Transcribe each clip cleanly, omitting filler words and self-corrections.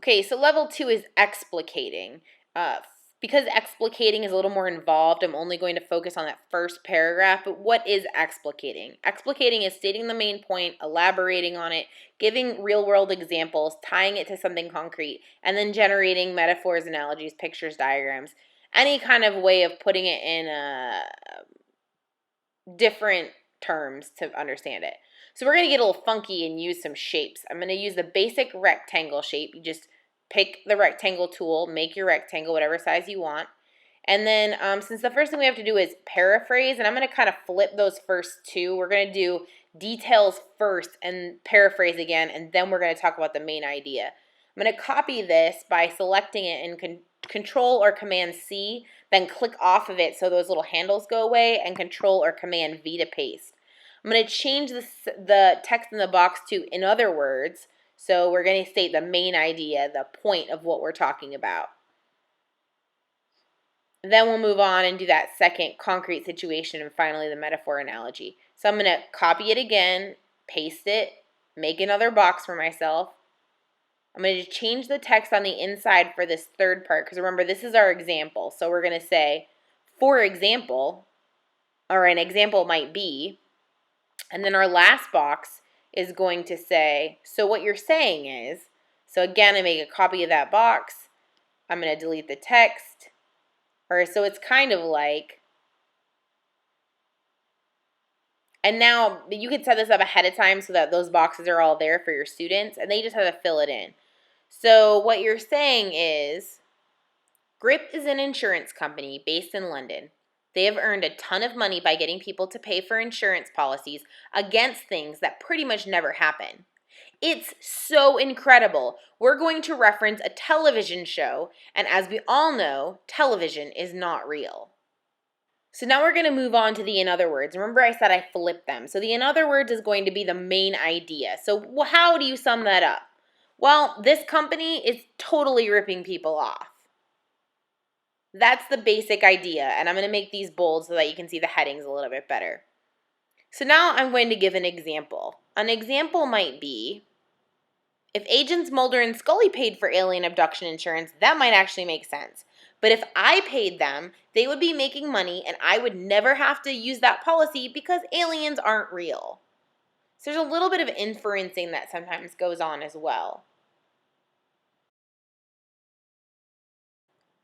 Okay, so level 2 is explicating. Because explicating is a little more involved, I'm only going to focus on that first paragraph, but what is explicating? Explicating is stating the main point, elaborating on it, giving real-world examples, tying it to something concrete, and then generating metaphors, analogies, pictures, diagrams, any kind of way of putting it in different terms to understand it. So we're going to get a little funky and use some shapes. I'm going to use the basic rectangle shape. You just pick the rectangle tool, make your rectangle whatever size you want. And then since the first thing we have to do is paraphrase, and I'm going to kind of flip those first two. We're going to do details first and paraphrase again, and then we're going to talk about the main idea. I'm going to copy this by selecting it in Control or Command C, then click off of it so those little handles go away, and Control or Command V to paste. I'm going to change the text in the box to "in other words," so we're going to state the main idea, the point of what we're talking about. Then we'll move on and do that second concrete situation and finally the metaphor analogy. So I'm going to copy it again, paste it, make another box for myself. I'm going to change the text on the inside for this third part because remember, this is our example. So we're going to say, for example, or an example might be, and then our last box is going to say, so what you're saying is, so again, I make a copy of that box. I'm going to delete the text. Or so it's kind of like, and now you could set this up ahead of time so that those boxes are all there for your students and they just have to fill it in. So what you're saying is, Grip is an insurance company based in London. They have earned a ton of money by getting people to pay for insurance policies against things that pretty much never happen. It's so incredible. We're going to reference a television show, and as we all know, television is not real. So now we're going to move on to the in other words. Remember I said I flipped them. So the in other words is going to be the main idea. So how do you sum that up? Well, this company is totally ripping people off. That's the basic idea, and I'm going to make these bold so that you can see the headings a little bit better. So now I'm going to give an example. An example might be, if Agents Mulder and Scully paid for alien abduction insurance, that might actually make sense. But if I paid them, they would be making money and I would never have to use that policy because aliens aren't real. So there's a little bit of inferencing that sometimes goes on as well.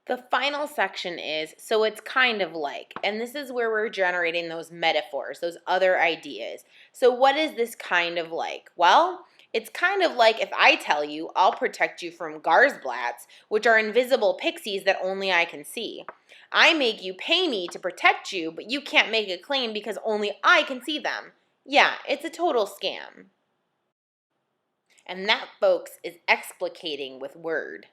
The final section is, so it's kind of like, and this is where we're generating those metaphors, those other ideas. So what is this kind of like? Well, it's kind of like if I tell you I'll protect you from Garzblats, which are invisible pixies that only I can see. I make you pay me to protect you, but you can't make a claim because only I can see them. Yeah, it's a total scam. And that, folks, is explicating with word.